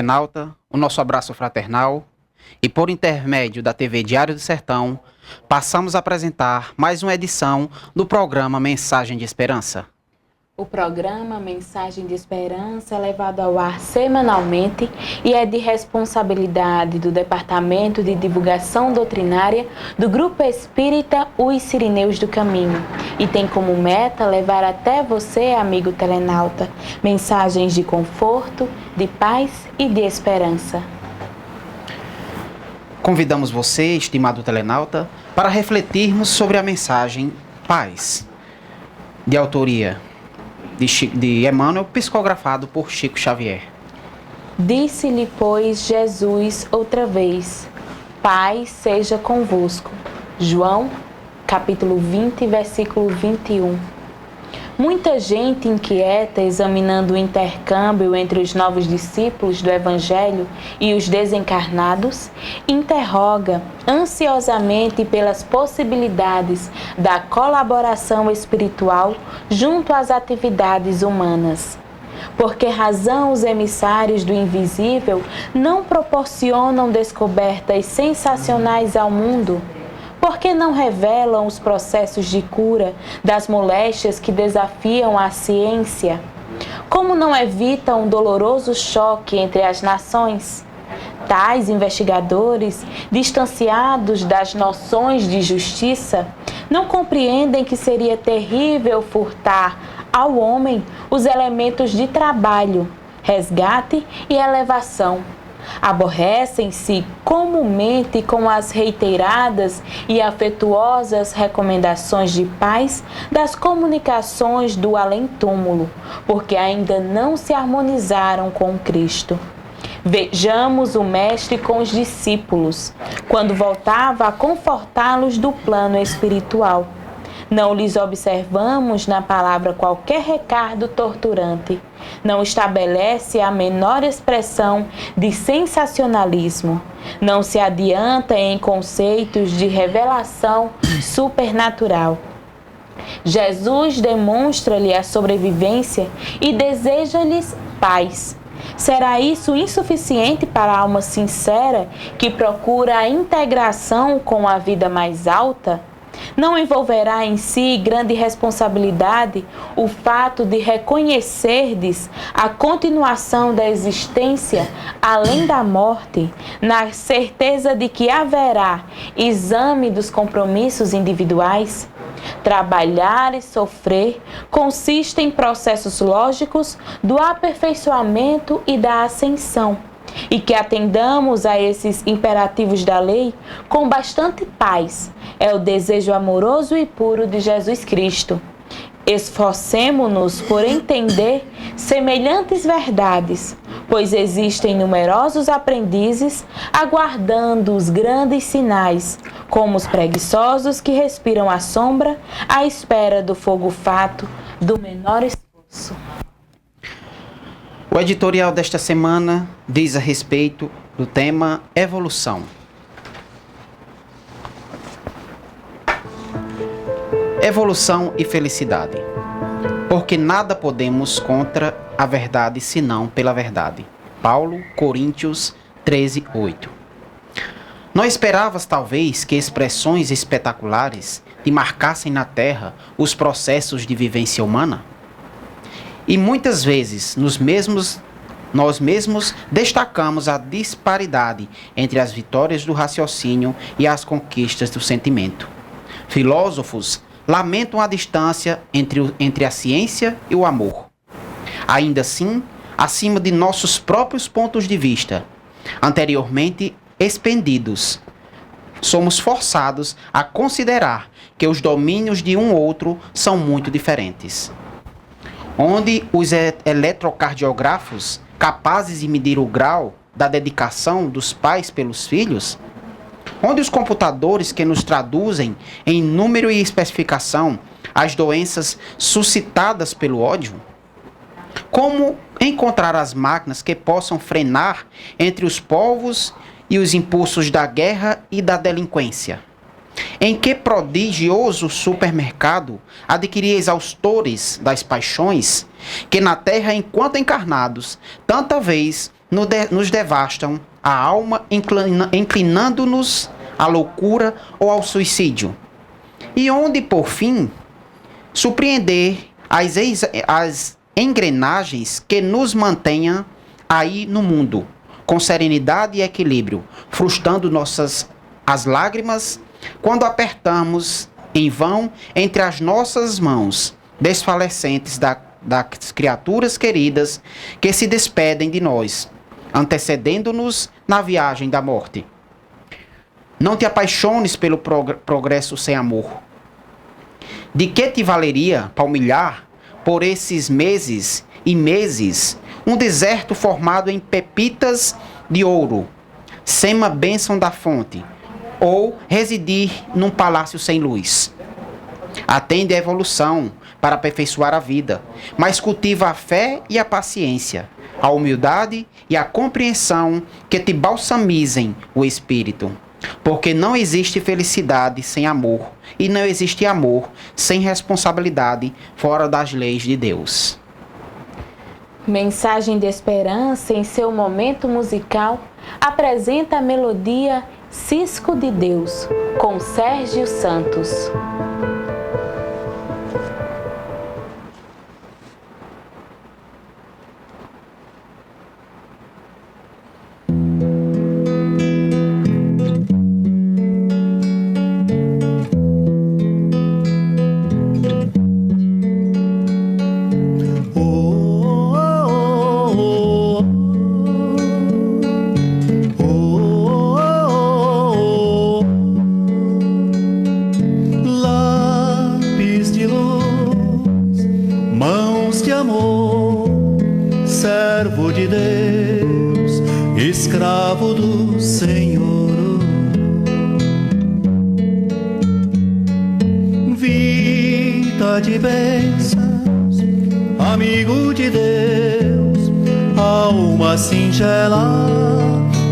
Internauta, o nosso abraço fraternal e por intermédio da TV Diário do Sertão, passamos a apresentar mais uma edição do programa Mensagem de Esperança. O programa Mensagem de Esperança é levado ao ar semanalmente e é de responsabilidade do Departamento de Divulgação Doutrinária do Grupo Espírita Os Sirineus do Caminho e tem como meta levar até você, amigo telenauta, mensagens de conforto, de paz e de esperança. Convidamos você, estimado telenauta, para refletirmos sobre a mensagem Paz, de autoria de Emmanuel, psicografado por Chico Xavier. Disse-lhe, pois, Jesus outra vez: Paz seja convosco. João, capítulo 20, versículo 21. Muita gente inquieta, examinando o intercâmbio entre os novos discípulos do Evangelho e os desencarnados, interroga ansiosamente pelas possibilidades da colaboração espiritual junto às atividades humanas. Por que razão os emissários do invisível não proporcionam descobertas sensacionais ao mundo? Por que não revelam os processos de cura das moléstias que desafiam a ciência? Como não evitam um doloroso choque entre as nações? Tais investigadores, distanciados das noções de justiça, não compreendem que seria terrível furtar ao homem os elementos de trabalho, resgate e elevação. Aborrecem-se comumente com as reiteradas e afetuosas recomendações de paz das comunicações do além-túmulo, porque ainda não se harmonizaram com Cristo. Vejamos o Mestre com os discípulos, quando voltava a confortá-los do plano espiritual. Não lhes observamos na palavra qualquer recardo torturante. Não estabelece a menor expressão de sensacionalismo. Não se adianta em conceitos de revelação supernatural. Jesus demonstra-lhe a sobrevivência e deseja-lhes paz. Será isso insuficiente para a alma sincera que procura a integração com a vida mais alta? Não envolverá em si grande responsabilidade o fato de reconhecerdes a continuação da existência além da morte, na certeza de que haverá exame dos compromissos individuais? Trabalhar e sofrer consiste em processos lógicos do aperfeiçoamento e da ascensão, e que atendamos a esses imperativos da lei com bastante paz. É o desejo amoroso e puro de Jesus Cristo. Esforcemo-nos por entender semelhantes verdades, pois existem numerosos aprendizes aguardando os grandes sinais, como os preguiçosos que respiram a sombra à espera do fogo fato do menor esforço. O editorial desta semana diz a respeito do tema evolução. Evolução e felicidade. Porque nada podemos contra a verdade senão pela verdade. Paulo, Coríntios 13, 8. Não esperavas, talvez, que expressões espetaculares te marcassem na terra os processos de vivência humana? E muitas vezes nós mesmos destacamos a disparidade entre as vitórias do raciocínio e as conquistas do sentimento. Filósofos lamentam a distância entre a ciência e o amor. Ainda assim, acima de nossos próprios pontos de vista, anteriormente expendidos, somos forçados a considerar que os domínios de um outro são muito diferentes. Onde os eletrocardiógrafos, capazes de medir o grau da dedicação dos pais pelos filhos, onde os computadores que nos traduzem em número e especificação as doenças suscitadas pelo ódio, como encontrar as máquinas que possam frenar entre os povos e os impulsos da guerra e da delinquência? Em que prodigioso supermercado adquirir exaustores das paixões que na terra, enquanto encarnados, tanta vez nos devastam a alma, inclinando-nos à loucura ou ao suicídio. E onde, por fim, surpreender as engrenagens que nos mantenham aí no mundo, com serenidade e equilíbrio, frustrando as lágrimas quando apertamos em vão entre as nossas mãos, desfalecentes das criaturas queridas que se despedem de nós, antecedendo-nos na viagem da morte. Não te apaixones pelo progresso sem amor. De que te valeria palmilhar por esses meses e meses um deserto formado em pepitas de ouro, sem uma bênção da fonte, ou residir num palácio sem luz? Atende à evolução para aperfeiçoar a vida, mas cultiva a fé e a paciência, a humildade e a compreensão que te balsamizem o espírito. Porque não existe felicidade sem amor, e não existe amor sem responsabilidade fora das leis de Deus. Mensagem de esperança em seu momento musical apresenta a melodia Cisco de Deus, com Sérgio Santos. Servo de Deus, escravo do Senhor, vida de bênçãos, amigo de Deus, alma singela,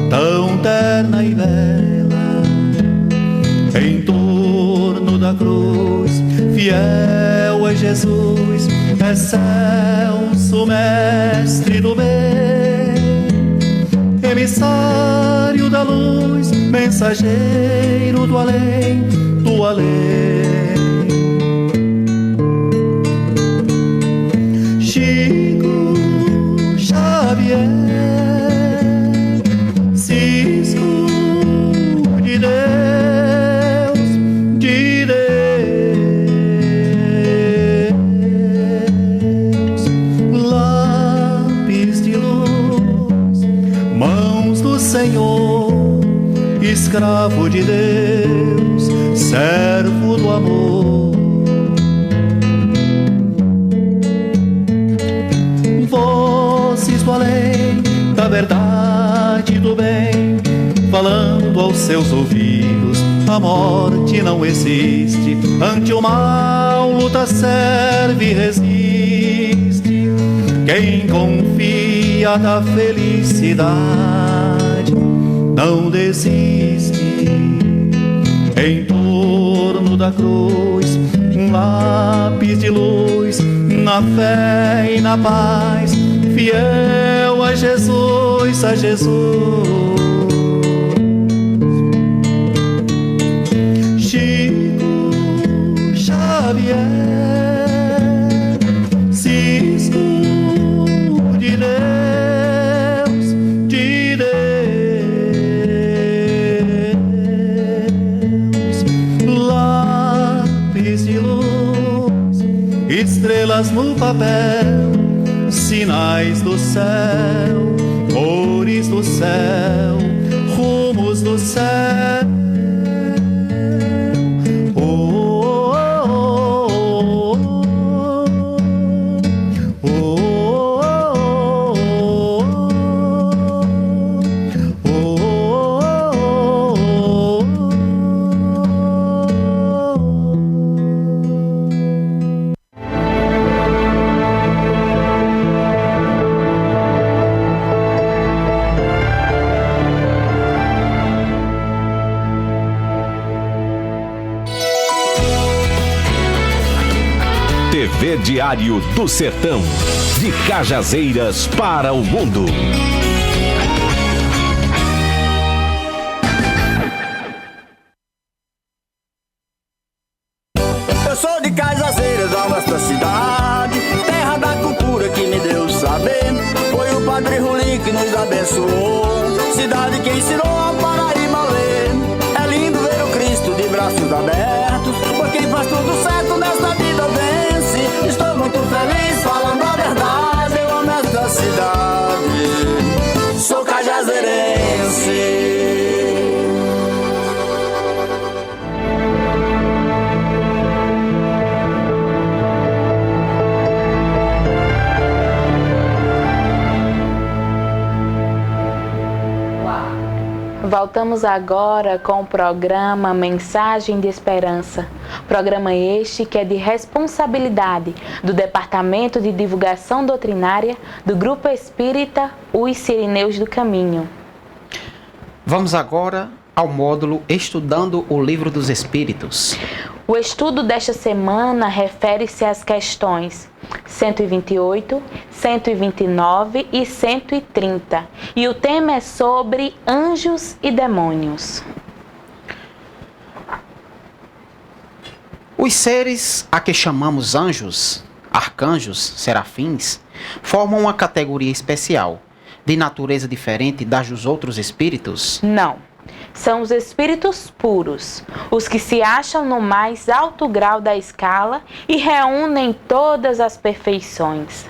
tão terna e bela, em torno da cruz, fiel é Jesus, excelso mestre do bem, emissário da luz, mensageiro do além, do além. Chico Xavier, Cisco de Deus, de Deus. Senhor, escravo de Deus, servo do amor. Vozes do além, da verdade e do bem, falando aos seus ouvidos, a morte não existe, ante o mal luta, serve e resiste. Quem confia da felicidade não desiste. Em torno da cruz, um lápis de luz, na fé e na paz, fiel a Jesus, a Jesus. Chico Xavier, Cisco de Deus, de Deus, lápis de luz, estrelas no papel, sinais do céu, cores do céu, rumos do céu. TV Diário do Sertão, de Cajazeiras para o mundo. Padre Rulim que nos abençoou, cidade que ensinou a Paraíba a ler. É lindo ver o Cristo de braços abertos, por quem faz tudo certo nesta vida vence. Estou muito feliz falando a verdade, eu amo esta cidade, sou cajazeirense. Voltamos agora com o programa Mensagem de Esperança. Programa este que é de responsabilidade do Departamento de Divulgação Doutrinária do Grupo Espírita Os Sirineus do Caminho. Vamos agora ao módulo Estudando o Livro dos Espíritos. O estudo desta semana refere-se às questões 128, 129 e 130. E o tema é sobre anjos e demônios. Os seres a que chamamos anjos, arcanjos, serafins, formam uma categoria especial, de natureza diferente das dos outros espíritos? Não. São os espíritos puros, os que se acham no mais alto grau da escala e reúnem todas as perfeições.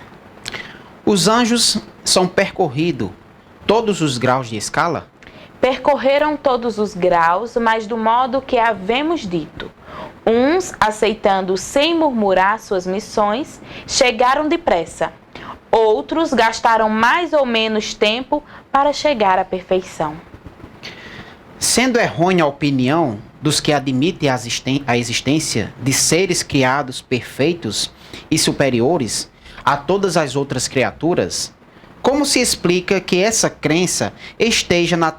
Os anjos são percorridos todos os graus de escala? Percorreram todos os graus, mas do modo que havemos dito. Uns, aceitando sem murmurar suas missões, chegaram depressa. Outros gastaram mais ou menos tempo para chegar à perfeição. Sendo errônea a opinião dos que admitem a existência de seres criados perfeitos e superiores a todas as outras criaturas, como se explica que essa crença esteja na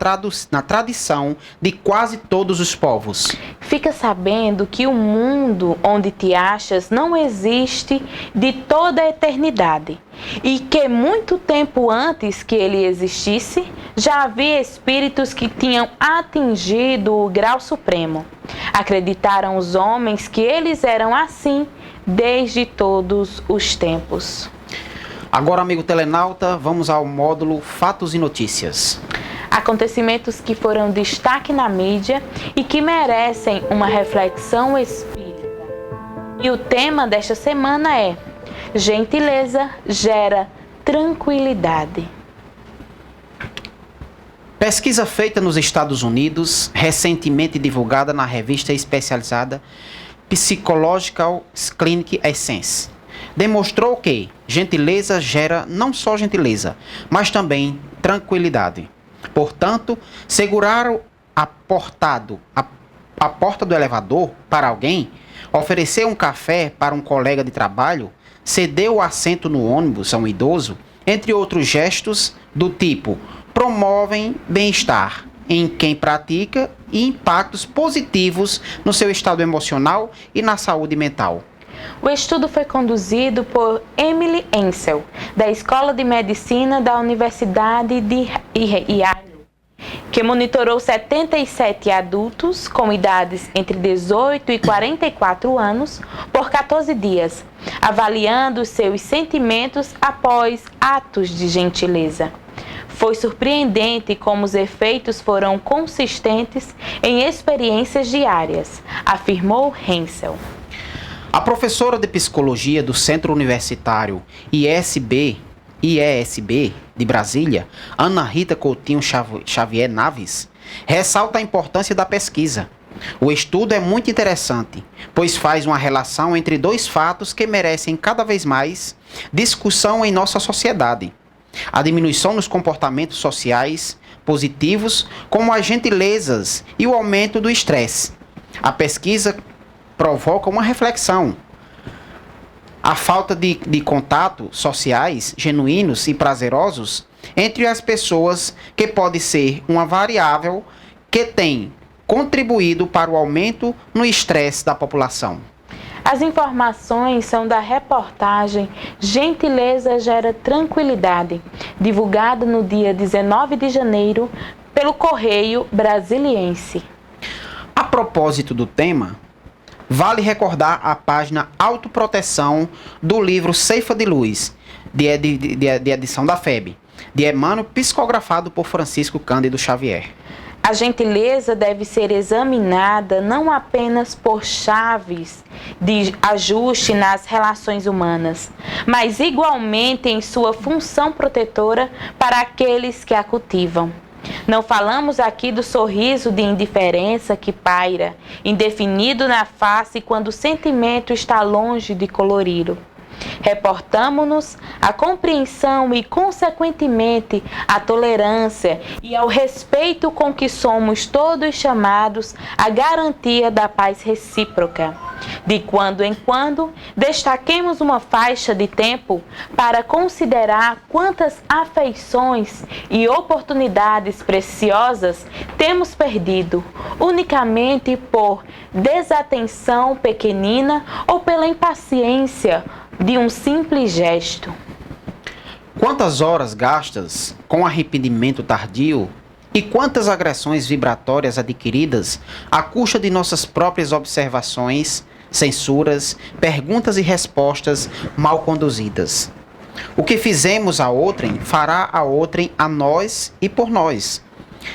tradição de quase todos os povos? Fica sabendo que o mundo onde te achas não existe de toda a eternidade e que muito tempo antes que ele existisse, já havia espíritos que tinham atingido o grau supremo. Acreditaram os homens que eles eram assim desde todos os tempos. Agora, amigo telenauta, vamos ao módulo Fatos e Notícias. Acontecimentos que foram destaque na mídia e que merecem uma reflexão espírita. E o tema desta semana é: gentileza gera tranquilidade. Pesquisa feita nos Estados Unidos, recentemente divulgada na revista especializada Psychological Clinic Essence, demonstrou que gentileza gera não só gentileza, mas também tranquilidade. Portanto, segurar a porta do elevador para alguém, oferecer um café para um colega de trabalho, ceder o assento no ônibus a um idoso, entre outros gestos do tipo, promovem bem-estar em quem pratica e impactos positivos no seu estado emocional e na saúde mental. O estudo foi conduzido por Emily Ensel, da Escola de Medicina da Universidade de Yale, que monitorou 77 adultos com idades entre 18 e 44 anos por 14 dias, avaliando seus sentimentos após atos de gentileza. Foi surpreendente como os efeitos foram consistentes em experiências diárias, afirmou Ensel. A professora de psicologia do Centro Universitário IESB de Brasília, Ana Rita Coutinho Xavier Naves, ressalta a importância da pesquisa. O estudo é muito interessante, pois faz uma relação entre dois fatos que merecem cada vez mais discussão em nossa sociedade: a diminuição nos comportamentos sociais positivos, como as gentilezas, e o aumento do estresse. A pesquisa provoca uma reflexão. A falta de contato sociais genuínos e prazerosos entre as pessoas, que pode ser uma variável que tem contribuído para o aumento no estresse da população. As informações são da reportagem Gentileza Gera Tranquilidade, divulgada no dia 19 de janeiro pelo Correio Brasiliense. A propósito do tema, Vale recordar a página Autoproteção do livro Ceifa de Luz, de edição da FEB, de Emmanuel, psicografado por Francisco Cândido Xavier. A gentileza deve ser examinada não apenas por chaves de ajuste nas relações humanas, mas igualmente em sua função protetora para aqueles que a cultivam. Não falamos aqui do sorriso de indiferença que paira, indefinido na face quando o sentimento está longe de colori-lo. Reportamo-nos à compreensão e, consequentemente, à tolerância e ao respeito com que somos todos chamados à garantia da paz recíproca. De quando em quando, destaquemos uma faixa de tempo para considerar quantas afeições e oportunidades preciosas temos perdido, unicamente por desatenção pequenina ou pela impaciência de um simples gesto. Quantas horas gastas com arrependimento tardio e quantas agressões vibratórias adquiridas à custa de nossas próprias observações, censuras, perguntas e respostas mal conduzidas. O que fizemos a outrem, fará a outrem a nós e por nós.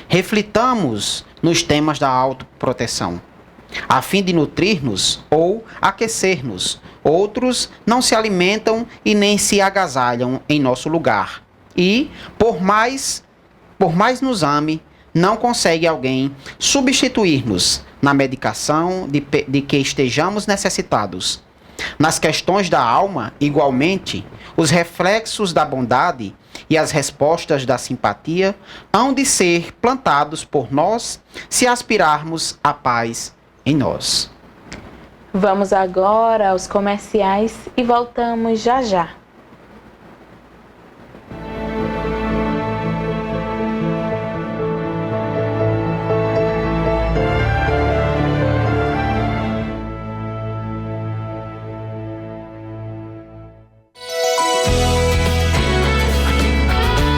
Reflitamos nos temas da autoproteção, a fim de nutrir-nos ou aquecer-nos. Outros não se alimentam e nem se agasalham em nosso lugar. E, por mais nos ame, não consegue alguém substituir-nos na medicação de que estejamos necessitados. Nas questões da alma, igualmente, os reflexos da bondade e as respostas da simpatia hão de ser plantados por nós se aspirarmos à paz em nós. Vamos agora aos comerciais e voltamos já já.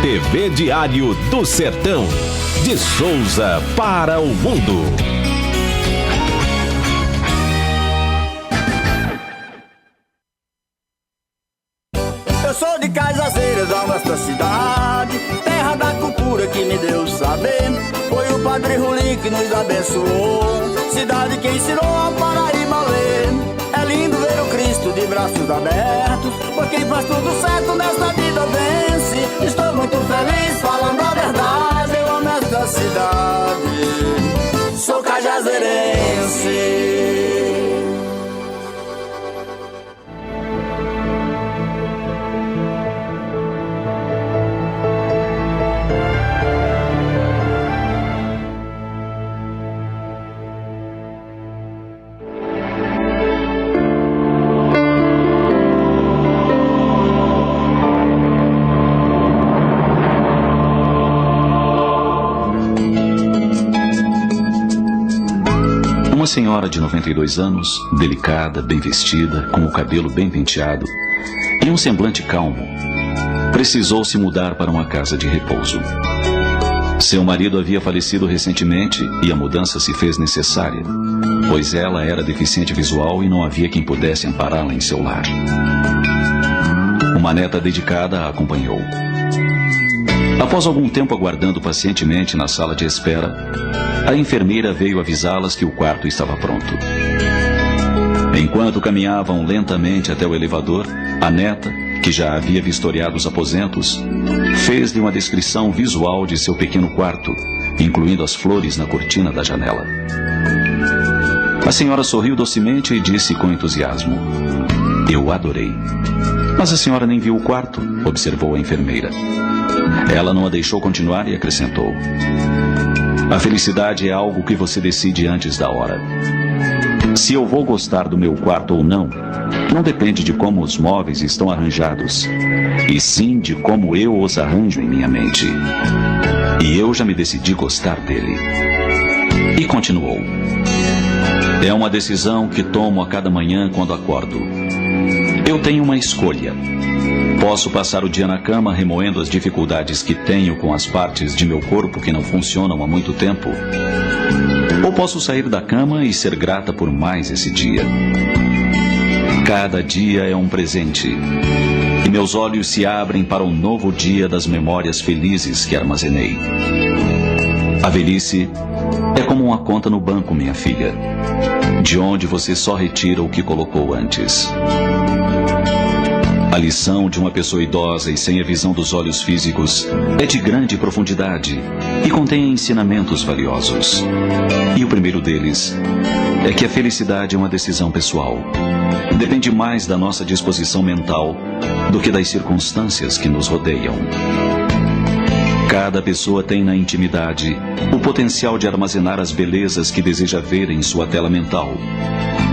TV Diário do Sertão, de Souza para o mundo. Eu sou de Cajazeiras, a nossa cidade, terra da cultura que me deu saber. Foi o Padre Rolim que nos abençoou, cidade que ensinou a Paraíba a ler. É lindo ver o Cristo de braços abertos, pois quem faz tudo certo nesta vida vence. Estou muito feliz falando a verdade, eu amo esta cidade, sou cajazeirense. Uma senhora de 92 anos, delicada, bem vestida, com o cabelo bem penteado e um semblante calmo, precisou se mudar para uma casa de repouso. Seu marido havia falecido recentemente e a mudança se fez necessária, pois ela era deficiente visual e não havia quem pudesse ampará-la em seu lar. Uma neta dedicada a acompanhou. Após algum tempo aguardando pacientemente na sala de espera, a enfermeira veio avisá-las que o quarto estava pronto. Enquanto caminhavam lentamente até o elevador, a neta, que já havia vistoriado os aposentos, fez-lhe uma descrição visual de seu pequeno quarto, incluindo as flores na cortina da janela. A senhora sorriu docemente e disse com entusiasmo: "Eu adorei." "Mas a senhora nem viu o quarto", observou a enfermeira. Ela não a deixou continuar e acrescentou: "A felicidade é algo que você decide antes da hora. Se eu vou gostar do meu quarto ou não, não depende de como os móveis estão arranjados, e sim de como eu os arranjo em minha mente. E eu já me decidi gostar dele." E continuou: "É uma decisão que tomo a cada manhã quando acordo. Eu tenho uma escolha. Posso passar o dia na cama remoendo as dificuldades que tenho com as partes de meu corpo que não funcionam há muito tempo. Ou posso sair da cama e ser grata por mais esse dia. Cada dia é um presente. E meus olhos se abrem para um novo dia das memórias felizes que armazenei. A velhice é como uma conta no banco, minha filha, de onde você só retira o que colocou antes. A lição de uma pessoa idosa e sem a visão dos olhos físicos é de grande profundidade e contém ensinamentos valiosos. E o primeiro deles é que a felicidade é uma decisão pessoal. Depende mais da nossa disposição mental do que das circunstâncias que nos rodeiam. Cada pessoa tem na intimidade o potencial de armazenar as belezas que deseja ver em sua tela mental,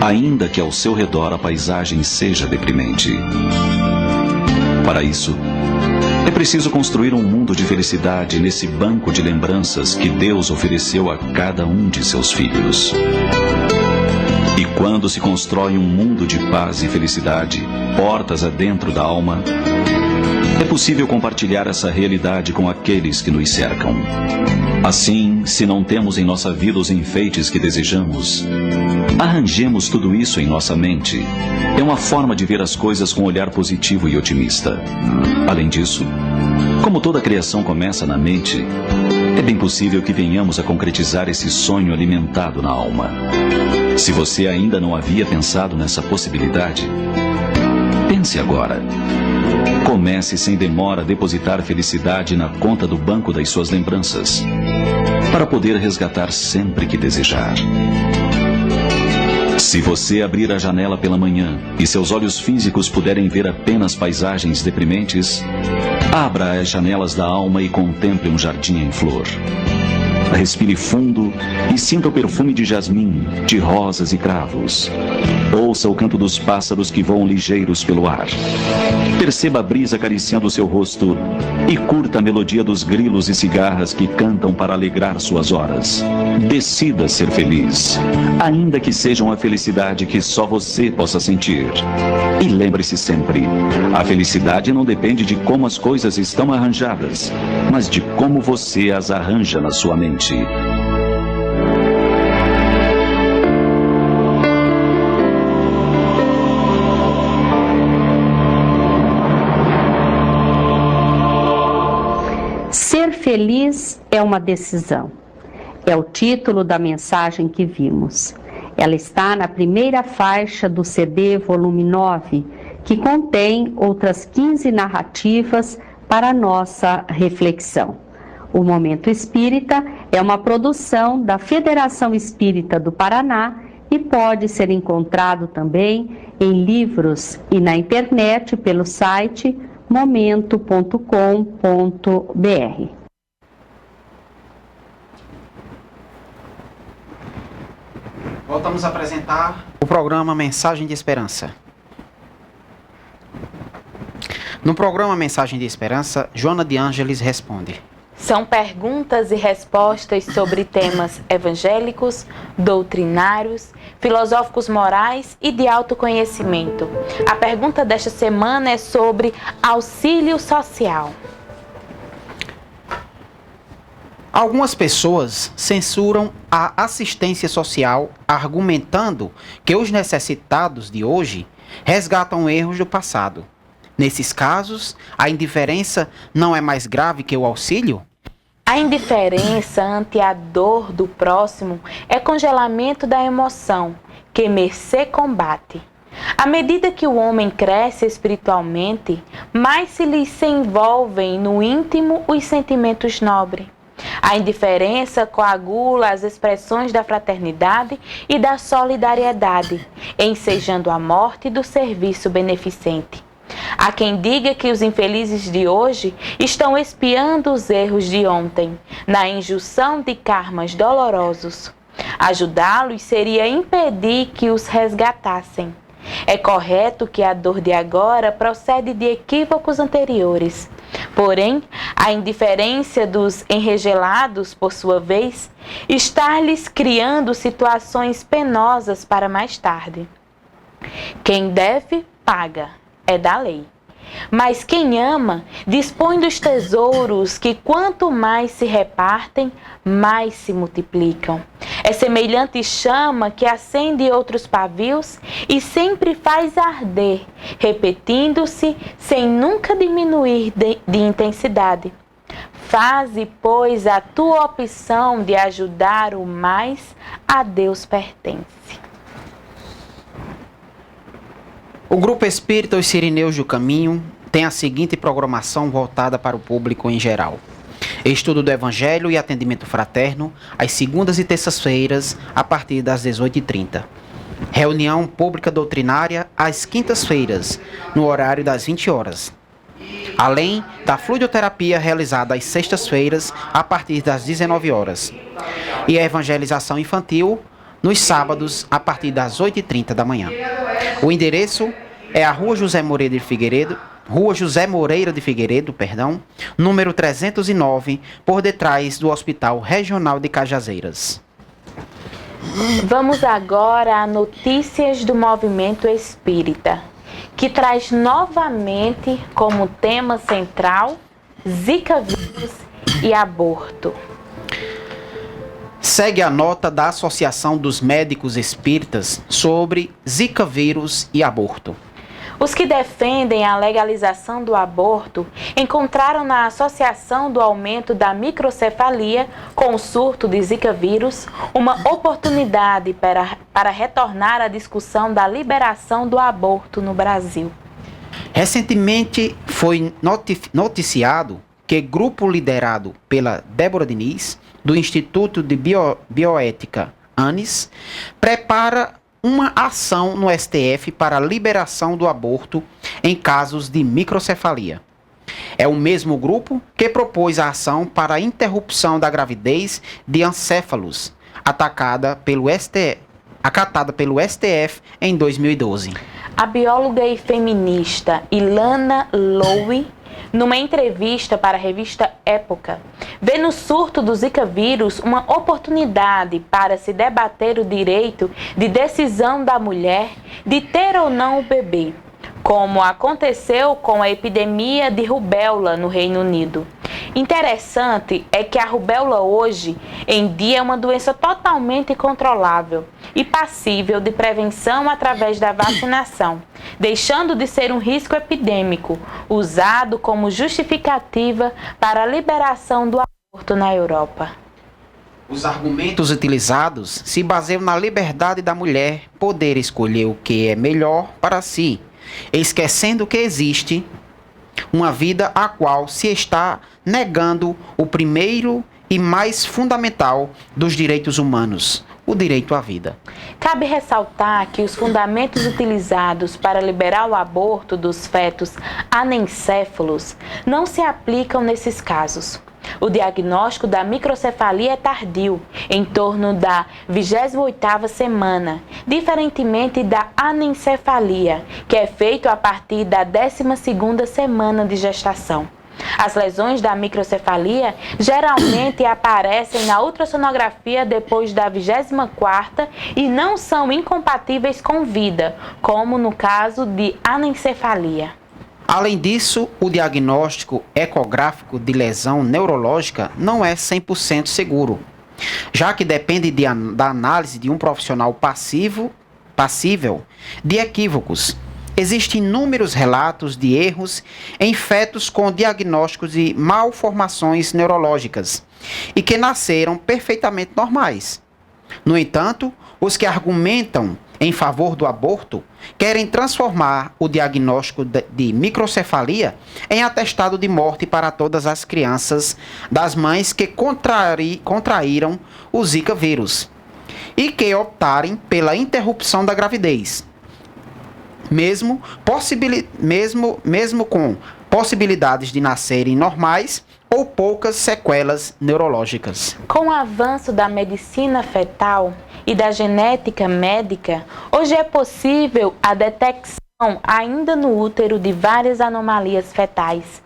ainda que ao seu redor a paisagem seja deprimente. Para isso, é preciso construir um mundo de felicidade nesse banco de lembranças que Deus ofereceu a cada um de seus filhos. E quando se constrói um mundo de paz e felicidade, portas adentro da alma, é possível compartilhar essa realidade com aqueles que nos cercam. Assim, se não temos em nossa vida os enfeites que desejamos, arranjemos tudo isso em nossa mente. É uma forma de ver as coisas com um olhar positivo e otimista. Além disso, como toda criação começa na mente, é bem possível que venhamos a concretizar esse sonho alimentado na alma. Se você ainda não havia pensado nessa possibilidade, pense agora. Comece sem demora a depositar felicidade na conta do banco das suas lembranças, para poder resgatar sempre que desejar. Se você abrir a janela pela manhã e seus olhos físicos puderem ver apenas paisagens deprimentes, abra as janelas da alma e contemple um jardim em flor. Respire fundo e sinta o perfume de jasmim, de rosas e cravos. Ouça o canto dos pássaros que voam ligeiros pelo ar. Perceba a brisa acariciando seu rosto e curta a melodia dos grilos e cigarras que cantam para alegrar suas horas. Decida ser feliz, ainda que seja uma felicidade que só você possa sentir. E lembre-se sempre, a felicidade não depende de como as coisas estão arranjadas, mas de como você as arranja na sua mente. Ser feliz é uma decisão. É o título da mensagem que vimos. Ela está na primeira faixa do CD volume 9, que contém outras 15 narrativas para nossa reflexão. O Momento Espírita é uma produção da Federação Espírita do Paraná e pode ser encontrado também em livros e na internet pelo site momento.com.br. Voltamos a apresentar o programa Mensagem de Esperança. No programa Mensagem de Esperança, Joana de Ângeles responde. São perguntas e respostas sobre temas evangélicos, doutrinários, filosóficos morais e de autoconhecimento. A pergunta desta semana é sobre auxílio social. Algumas pessoas censuram a assistência social, argumentando que os necessitados de hoje resgatam erros do passado. Nesses casos, a indiferença não é mais grave que o auxílio? A indiferença ante a dor do próximo é congelamento da emoção, que mercê combate. À medida que o homem cresce espiritualmente, mais se lhe envolvem no íntimo os sentimentos nobres. A indiferença coagula as expressões da fraternidade e da solidariedade, ensejando a morte do serviço beneficente. Há quem diga que os infelizes de hoje estão expiando os erros de ontem, na injunção de karmas dolorosos. Ajudá-los seria impedir que os resgatassem. É correto que a dor de agora procede de equívocos anteriores. Porém, a indiferença dos enregelados, por sua vez, está-lhes criando situações penosas para mais tarde. Quem deve, paga. É da lei. Mas quem ama, dispõe dos tesouros que quanto mais se repartem, mais se multiplicam. É semelhante chama que acende outros pavios e sempre faz arder, repetindo-se sem nunca diminuir de intensidade. Faze, pois, a tua opção de ajudar o mais a Deus pertence. O Grupo Espírita Os Sirineus do Caminho tem a seguinte programação voltada para o público em geral: estudo do Evangelho e atendimento fraterno, às segundas e terças-feiras, a partir das 18h30. Reunião pública doutrinária, às quintas-feiras, no horário das 20 horas. Além da fluidoterapia realizada às sextas-feiras, a partir das 19 horas. E a evangelização infantil, nos sábados, a partir das 8h30 da manhã. O endereço é a Rua José Moreira de Figueiredo, número 309, por detrás do Hospital Regional de Cajazeiras. Vamos agora a Notícias do Movimento Espírita, que traz novamente como tema central Zika vírus e aborto. Segue a nota da Associação dos Médicos Espíritas sobre Zika vírus e aborto. Os que defendem a legalização do aborto encontraram na associação do aumento da microcefalia com o surto de Zika vírus uma oportunidade para retornar à discussão da liberação do aborto no Brasil. Recentemente foi noticiado que grupo liderado pela Débora Diniz, do Instituto de Bioética ANIS, prepara uma ação no STF para a liberação do aborto em casos de microcefalia. É o mesmo grupo que propôs a ação para a interrupção da gravidez de encéfalos, acatada pelo STF em 2012. A bióloga e feminista Ilana Lowy, numa entrevista para a revista Época, vê no surto do Zika vírus uma oportunidade para se debater o direito de decisão da mulher de ter ou não o bebê, como aconteceu com a epidemia de rubéola no Reino Unido. Interessante é que a rubéola hoje em dia é uma doença totalmente controlável e passível de prevenção através da vacinação, deixando de ser um risco epidêmico, usado como justificativa para a liberação do aborto na Europa. Os argumentos utilizados se baseiam na liberdade da mulher poder escolher o que é melhor para si, esquecendo que existe uma vida a qual se está negando o primeiro e mais fundamental dos direitos humanos, o direito à vida. Cabe ressaltar que os fundamentos utilizados para liberar o aborto dos fetos anencéfalos não se aplicam nesses casos. O diagnóstico da microcefalia é tardio, em torno da 28ª semana, diferentemente da anencefalia, que é feito a partir da 12ª semana de gestação. As lesões da microcefalia geralmente aparecem na ultrassonografia depois da 24ª e não são incompatíveis com vida, como no caso de anencefalia. Além disso, o diagnóstico ecográfico de lesão neurológica não é 100% seguro, já que depende da análise de um profissional passível de equívocos. Existem inúmeros relatos de erros em fetos com diagnósticos de malformações neurológicas e que nasceram perfeitamente normais. No entanto, os que argumentam em favor do aborto querem transformar o diagnóstico de microcefalia em atestado de morte para todas as crianças das mães que contraíram o Zika vírus e que optarem pela interrupção da gravidez, mesmo com possibilidades de nascerem normais ou poucas sequelas neurológicas. Com o avanço da medicina fetal e da genética médica, hoje é possível a detecção ainda no útero de várias anomalias fetais.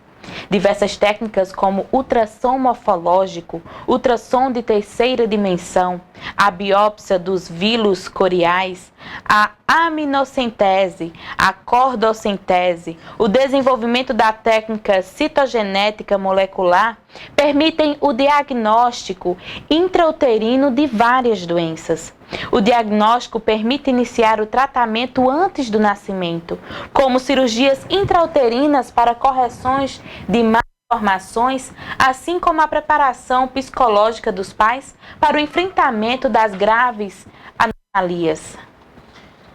Diversas técnicas como ultrassom morfológico, ultrassom de terceira dimensão, a biópsia dos vílos coriais, a aminocentese, a cordocentese, o desenvolvimento da técnica citogenética molecular permitem o diagnóstico intrauterino de várias doenças. O diagnóstico permite iniciar o tratamento antes do nascimento, como cirurgias intrauterinas para correções de malformações, assim como a preparação psicológica dos pais para o enfrentamento das graves anomalias.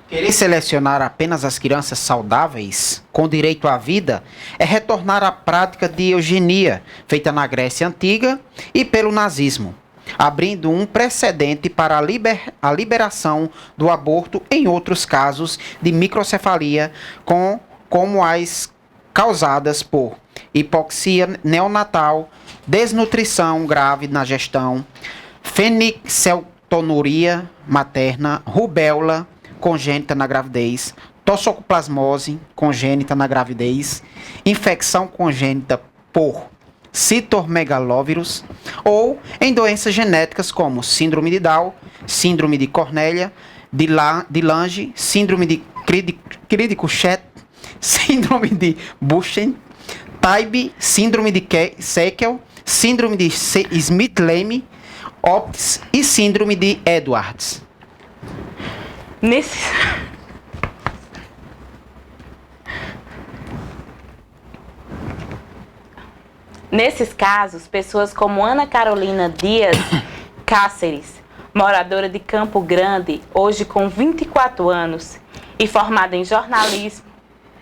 Querer selecionar apenas as crianças saudáveis, com direito à vida, é retornar à prática de eugenia, feita na Grécia Antiga e pelo nazismo, abrindo um precedente para a liberação do aborto em outros casos de microcefalia, como as causadas por hipoxia neonatal, desnutrição grave na gestão, fenilcetonúria materna, rubéola congênita na gravidez, toxoplasmose congênita na gravidez, infecção congênita por citomegalovírus, ou em doenças genéticas como síndrome de Down, síndrome de Cornélia, de Lange, síndrome de Cridicuchet, síndrome de Buchen, TAIB, síndrome de Sekel, síndrome de Smith-Lemmy, Opitz e síndrome de Edwards. Nesses casos, pessoas como Ana Carolina Dias Cáceres, moradora de Campo Grande, hoje com 24 anos e formada em jornalismo,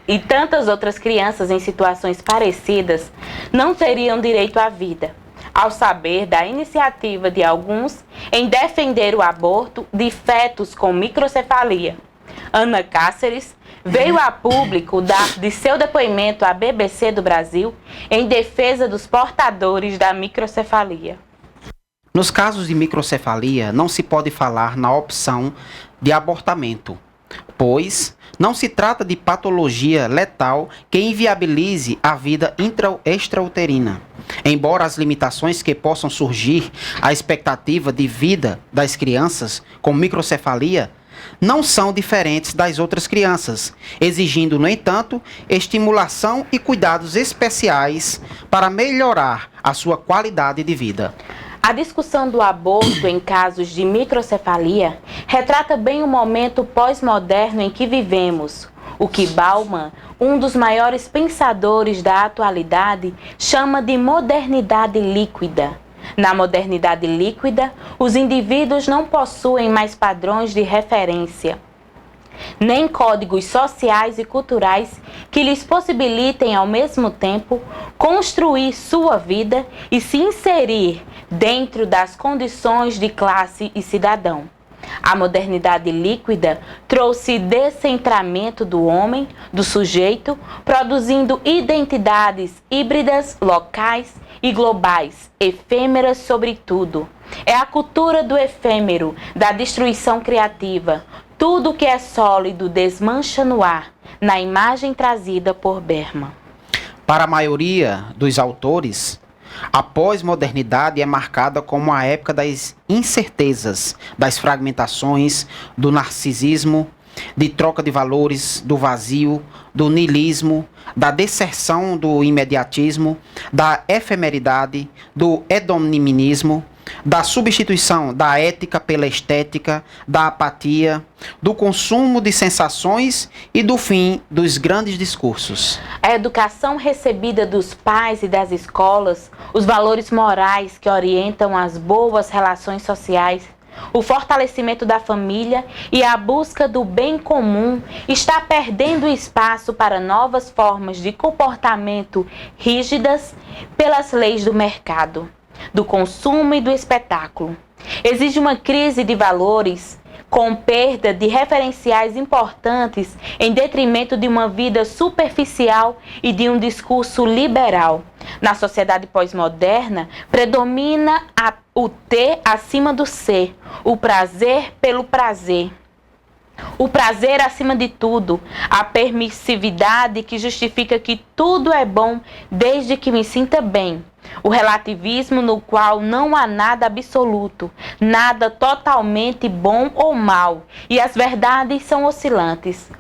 e tantas outras crianças em situações parecidas, não teriam direito à vida, ao saber da iniciativa de alguns em defender o aborto de fetos com microcefalia. Ana Cáceres veio a público dar de seu depoimento à BBC do Brasil em defesa dos portadores da microcefalia. Nos casos de microcefalia, não se pode falar na opção de abortamento, pois não se trata de patologia letal que inviabilize a vida extrauterina. Embora as limitações que possam surgir à expectativa de vida das crianças com microcefalia não são diferentes das outras crianças, exigindo, no entanto, estimulação e cuidados especiais para melhorar a sua qualidade de vida. A discussão do aborto em casos de microcefalia retrata bem o momento pós-moderno em que vivemos, o que Bauman, um dos maiores pensadores da atualidade, chama de modernidade líquida. Na modernidade líquida, os indivíduos não possuem mais padrões de referência, nem códigos sociais e culturais que lhes possibilitem, ao mesmo tempo, construir sua vida e se inserir dentro das condições de classe e cidadão. A modernidade líquida trouxe descentramento do homem, do sujeito, produzindo identidades híbridas, locais e globais, efêmeras sobretudo. É a cultura do efêmero, da destruição criativa. Tudo que é sólido desmancha no ar, na imagem trazida por Berman. Para a maioria dos autores, a pós-modernidade é marcada como a época das incertezas, das fragmentações, do narcisismo, de troca de valores, do vazio, do niilismo, da deserção do imediatismo, da efemeridade, do hedonimismo, da substituição da ética pela estética, da apatia, do consumo de sensações e do fim dos grandes discursos. A educação recebida dos pais e das escolas, os valores morais que orientam as boas relações sociais, o fortalecimento da família e a busca do bem comum está perdendo espaço para novas formas de comportamento rígidas pelas leis do mercado, do consumo e do espetáculo. Exige uma crise de valores com perda de referenciais importantes em detrimento de uma vida superficial e de um discurso liberal. Na sociedade pós-moderna, predomina o ter acima do ser, o prazer pelo prazer. O prazer acima de tudo, a permissividade que justifica que tudo é bom desde que me sinta bem. O relativismo no qual não há nada absoluto, nada totalmente bom ou mal, e as verdades são oscilantes.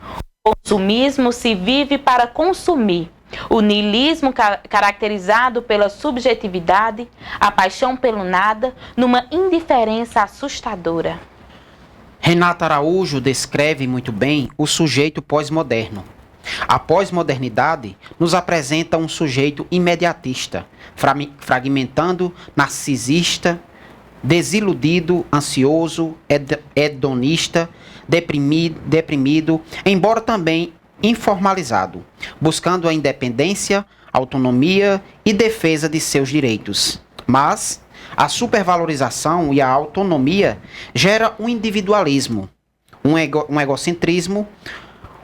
O consumismo se vive para consumir. O niilismo caracterizado pela subjetividade, a paixão pelo nada, numa indiferença assustadora. Renata Araújo descreve muito bem o sujeito pós-moderno. A pós-modernidade nos apresenta um sujeito imediatista, fragmentando, narcisista, desiludido, ansioso, hedonista, deprimido, embora também informalizado, buscando a independência, autonomia e defesa de seus direitos. Mas a supervalorização e a autonomia gera um individualismo, um egocentrismo,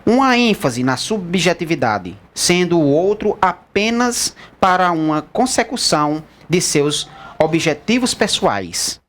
uma ênfase na subjetividade, sendo o outro apenas para uma consecução de seus objetivos pessoais.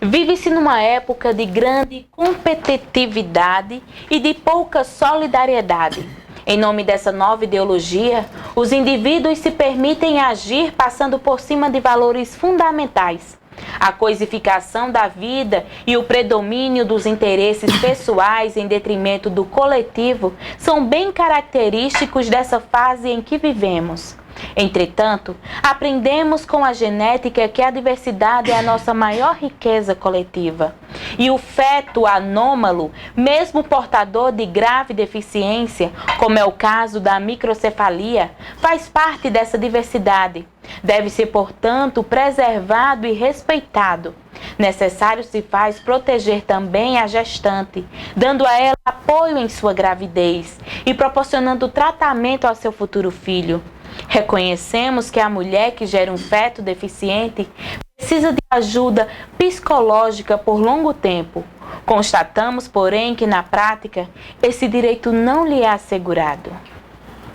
Vive-se numa época de grande competitividade e de pouca solidariedade. Em nome dessa nova ideologia, os indivíduos se permitem agir passando por cima de valores fundamentais. A coisificação da vida e o predomínio dos interesses pessoais em detrimento do coletivo são bem característicos dessa fase em que vivemos. Entretanto, aprendemos com a genética que a diversidade é a nossa maior riqueza coletiva. E o feto anômalo, mesmo portador de grave deficiência, como é o caso da microcefalia, faz parte dessa diversidade. Deve ser, portanto, preservado e respeitado. Necessário se faz proteger também a gestante, dando a ela apoio em sua gravidez e proporcionando tratamento ao seu futuro filho. Reconhecemos que a mulher que gera um feto deficiente precisa de ajuda psicológica por longo tempo. Constatamos, porém, que na prática esse direito não lhe é assegurado.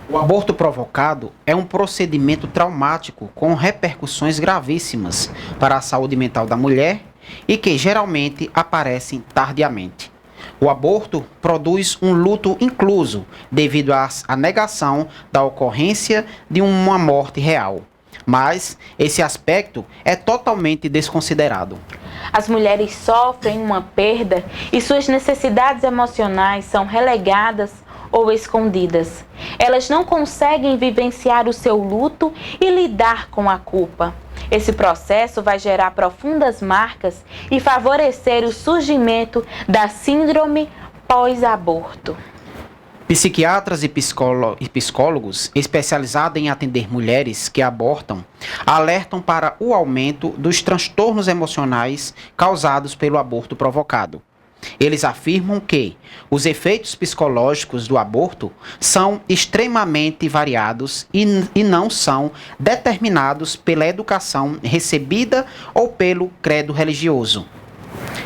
O aborto provocado é um procedimento traumático com repercussões gravíssimas para a saúde mental da mulher e que geralmente aparecem tardiamente. O aborto produz um luto incluso devido à negação da ocorrência de uma morte real. Mas esse aspecto é totalmente desconsiderado. As mulheres sofrem uma perda e suas necessidades emocionais são relegadas ou escondidas. Elas não conseguem vivenciar o seu luto e lidar com a culpa. Esse processo vai gerar profundas marcas e favorecer o surgimento da síndrome pós-aborto. Psiquiatras e psicólogos especializados em atender mulheres que abortam alertam para o aumento dos transtornos emocionais causados pelo aborto provocado. Eles afirmam que os efeitos psicológicos do aborto são extremamente variados e não são determinados pela educação recebida ou pelo credo religioso.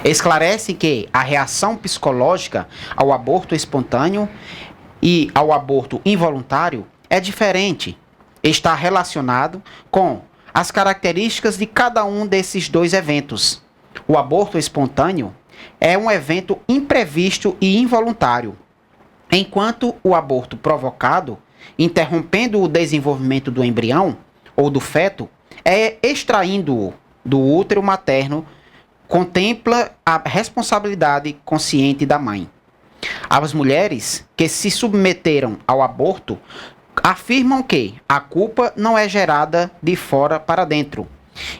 Esclarece que a reação psicológica ao aborto espontâneo e ao aborto involuntário é diferente. Está relacionado com as características de cada um desses dois eventos. O aborto espontâneo é um evento imprevisto e involuntário, enquanto o aborto provocado, interrompendo o desenvolvimento do embrião ou do feto, é extraindo-o do útero materno, contempla a responsabilidade consciente da mãe. As mulheres que se submeteram ao aborto afirmam que a culpa não é gerada de fora para dentro,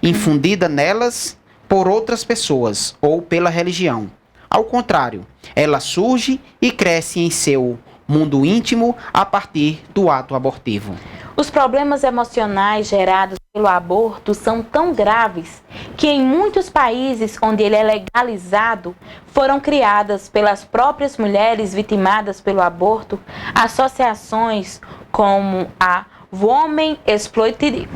infundida nelas por outras pessoas ou pela religião. Ao contrário, ela surge e cresce em seu mundo íntimo a partir do ato abortivo. Os problemas emocionais gerados pelo aborto são tão graves que em muitos países onde ele é legalizado, foram criadas pelas próprias mulheres vitimadas pelo aborto associações como a Women Exploited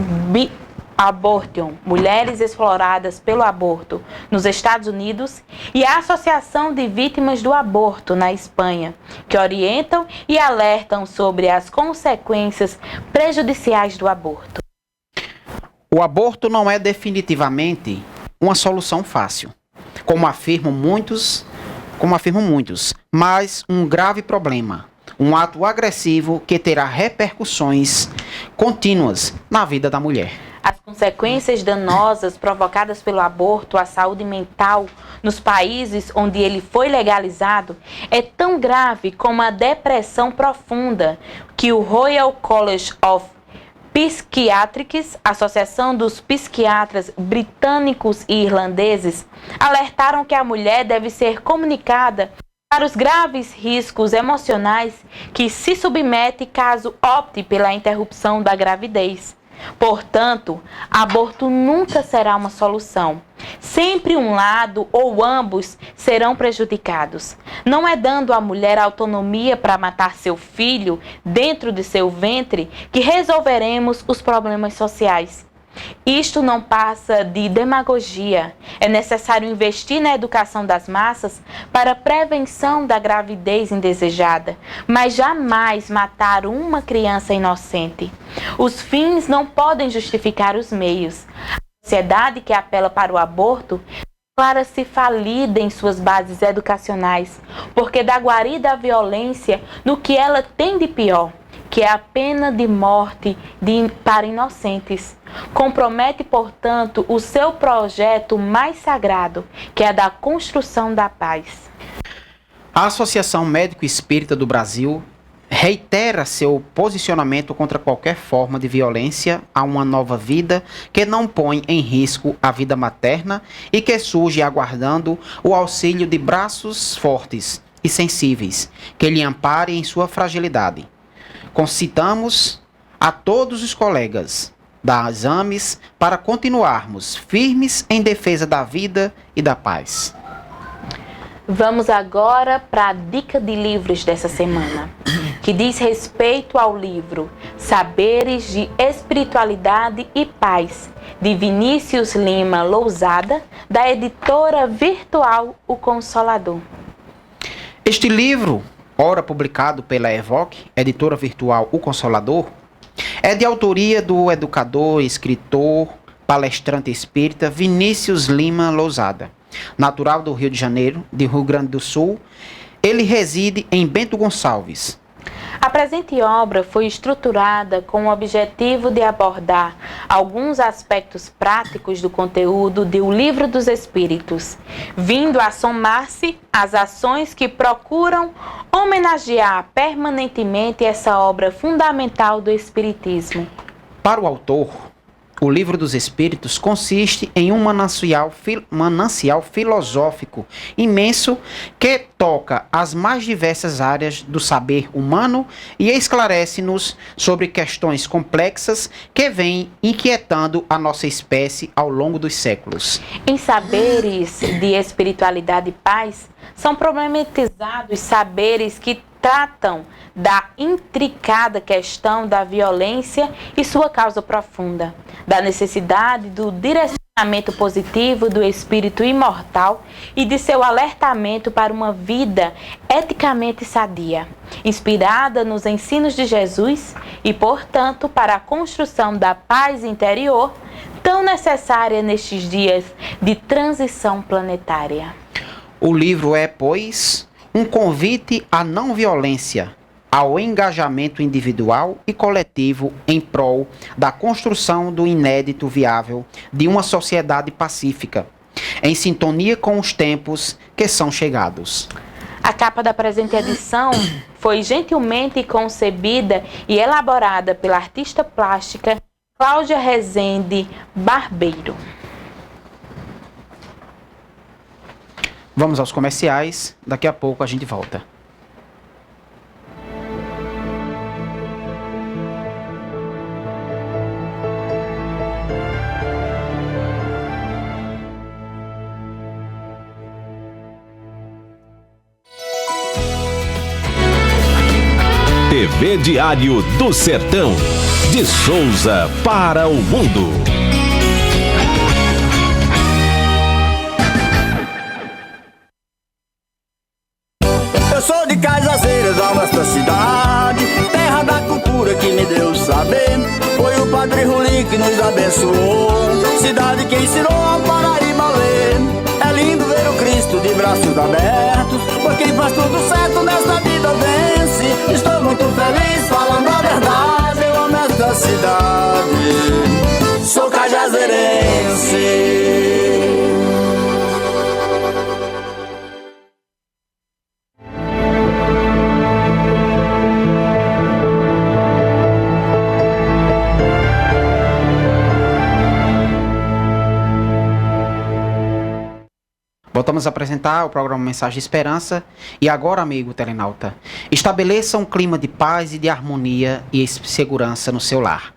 Abortion, Mulheres Exploradas pelo Aborto, nos Estados Unidos, e a Associação de Vítimas do Aborto, na Espanha, que orientam e alertam sobre as consequências prejudiciais do aborto. O aborto não é definitivamente uma solução fácil, como afirmam muitos, mas um grave problema, um ato agressivo que terá repercussões contínuas na vida da mulher. As consequências danosas provocadas pelo aborto à saúde mental nos países onde ele foi legalizado é tão grave como a depressão profunda que o Royal College of Psychiatrics, Associação dos Psiquiatras Britânicos e Irlandeses, alertaram que a mulher deve ser comunicada para os graves riscos emocionais que se submete caso opte pela interrupção da gravidez. Portanto, aborto nunca será uma solução. Sempre um lado ou ambos serão prejudicados. Não é dando à mulher autonomia para matar seu filho dentro de seu ventre que resolveremos os problemas sociais. Isto não passa de demagogia. É necessário investir na educação das massas para a prevenção da gravidez indesejada, mas jamais matar uma criança inocente. Os fins não podem justificar os meios. A sociedade que apela para o aborto declara-se falida em suas bases educacionais, porque dá guarida à violência no que ela tem de pior, que é a pena de morte para inocentes. Compromete, portanto, o seu projeto mais sagrado, que é a da construção da paz. A Associação Médico Espírita do Brasil reitera seu posicionamento contra qualquer forma de violência a uma nova vida que não põe em risco a vida materna e que surge aguardando o auxílio de braços fortes e sensíveis que lhe amparem em sua fragilidade. Concitamos a todos os colegas das AMES para continuarmos firmes em defesa da vida e da paz. Vamos agora para a dica de livros dessa semana, que diz respeito ao livro Saberes de Espiritualidade e Paz, de Vinícius Lima Lousada, da editora virtual O Consolador. Este livro, ora publicado pela Evoque, editora virtual O Consolador, é de autoria do educador, escritor, palestrante espírita Vinícius Lima Lousada. Natural do Rio de Janeiro, de Rio Grande do Sul, ele reside em Bento Gonçalves. A presente obra foi estruturada com o objetivo de abordar alguns aspectos práticos do conteúdo do Livro dos Espíritos, vindo a somar-se às ações que procuram homenagear permanentemente essa obra fundamental do Espiritismo. Para o autor, o Livro dos Espíritos consiste em um manancial filosófico imenso que toca as mais diversas áreas do saber humano e esclarece-nos sobre questões complexas que vêm inquietando a nossa espécie ao longo dos séculos. Em Saberes de Espiritualidade e Paz, são problematizados saberes que tratam da intricada questão da violência e sua causa profunda, da necessidade do direcionamento positivo do espírito imortal e de seu alertamento para uma vida eticamente sadia, inspirada nos ensinos de Jesus e, portanto, para a construção da paz interior, tão necessária nestes dias de transição planetária. O livro é, pois, um convite à não violência, ao engajamento individual e coletivo em prol da construção do inédito viável de uma sociedade pacífica, em sintonia com os tempos que são chegados. A capa da presente edição foi gentilmente concebida e elaborada pela artista plástica Cláudia Rezende Barbeiro. Vamos aos comerciais, daqui a pouco a gente volta. TV Diário do Sertão, de Souza para o mundo. Eu sou de Cajazeiras, a nossa cidade, terra da cultura que me deu saber. Foi o Padre Rulim que nos abençoou, cidade que ensinou a Paraíba a ler. É lindo ver o Cristo de braços abertos, pois quem faz tudo certo nesta vida vence. Estou muito feliz falando a verdade, eu amo esta cidade. sou cajazeirense. Voltamos a apresentar o programa Mensagem de Esperança. E agora, amigo telenauta, estabeleça um clima de paz e de harmonia e segurança no seu lar.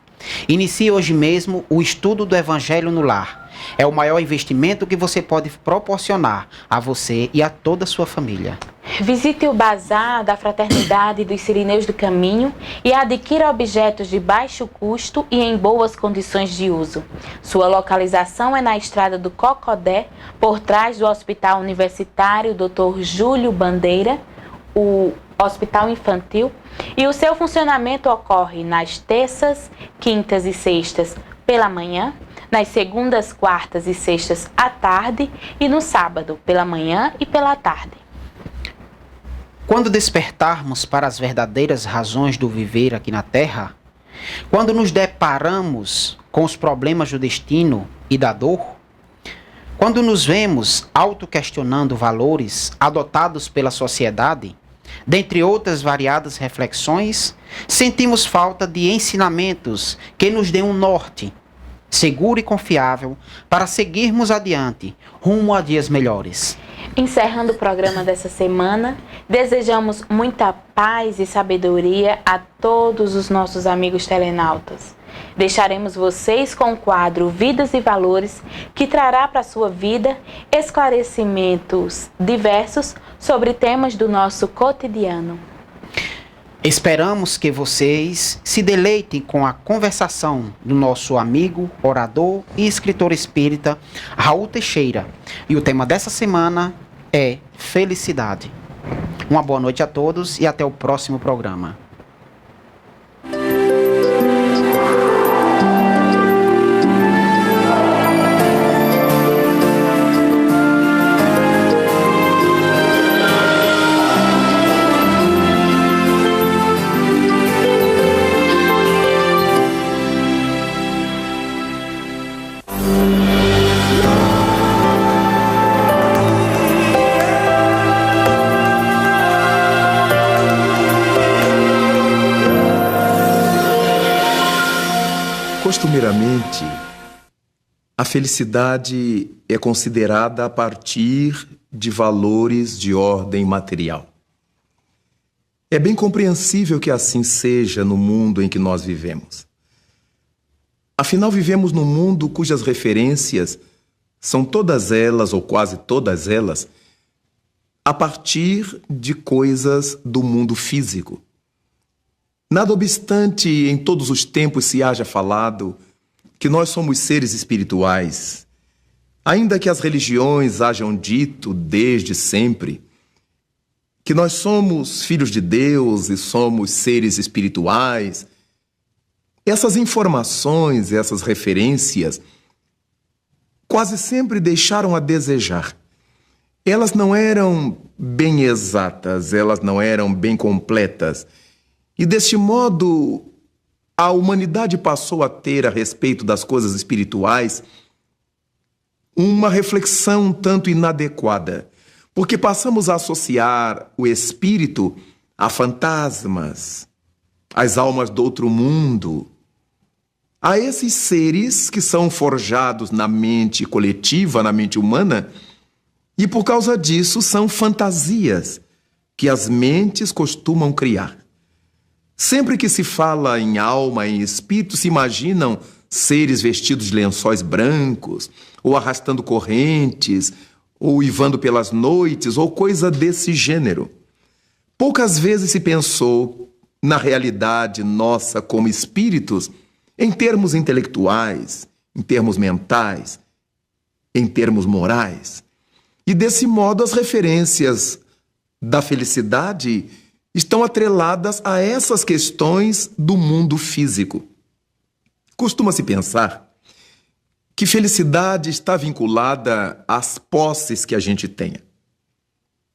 Inicie hoje mesmo o estudo do Evangelho no lar. É o maior investimento que você pode proporcionar a você e a toda a sua família. Visite o Bazar da Fraternidade dos Sirineus do Caminho e adquira objetos de baixo custo e em boas condições de uso. Sua localização é na Estrada do Cocodé, por trás do Hospital Universitário Dr. Júlio Bandeira, o Hospital Infantil, e o seu funcionamento ocorre nas terças, quintas e sextas pela manhã, nas segundas, quartas e sextas à tarde e no sábado pela manhã e pela tarde. Quando despertarmos para as verdadeiras razões do viver aqui na Terra, quando nos deparamos com os problemas do destino e da dor, quando nos vemos autoquestionando valores adotados pela sociedade, dentre outras variadas reflexões, sentimos falta de ensinamentos que nos dêem um norte seguro e confiável para seguirmos adiante, rumo a dias melhores. Encerrando o programa dessa semana, desejamos muita paz e sabedoria a todos os nossos amigos telenautas. Deixaremos vocês com o quadro Vidas e Valores, que trará para a sua vida esclarecimentos diversos sobre temas do nosso cotidiano. Esperamos que vocês se deleitem com a conversação do nosso amigo, orador e escritor espírita Raul Teixeira. E o tema dessa semana é felicidade. Uma boa noite a todos e até o próximo programa. Costumeiramente, a felicidade é considerada a partir de valores de ordem material. É bem compreensível que assim seja no mundo em que nós vivemos. Afinal, vivemos num mundo cujas referências são todas elas, ou quase todas elas, a partir de coisas do mundo físico. Nada obstante, em todos os tempos se haja falado que nós somos seres espirituais, ainda que as religiões hajam dito desde sempre que nós somos filhos de Deus e somos seres espirituais, essas informações, essas referências, quase sempre deixaram a desejar. Elas não eram bem exatas, elas não eram bem completas. E deste modo, a humanidade passou a ter a respeito das coisas espirituais uma reflexão um tanto inadequada, porque passamos a associar o espírito a fantasmas, às almas do outro mundo, a esses seres que são forjados na mente coletiva, na mente humana, e por causa disso são fantasias que as mentes costumam criar. Sempre que se fala em alma, em espírito, se imaginam seres vestidos de lençóis brancos, ou arrastando correntes, ou uivando pelas noites, ou coisa desse gênero. Poucas vezes se pensou na realidade nossa como espíritos, em termos intelectuais, em termos mentais, em termos morais. E desse modo as referências da felicidade estão atreladas a essas questões do mundo físico. Costuma-se pensar que felicidade está vinculada às posses que a gente tenha.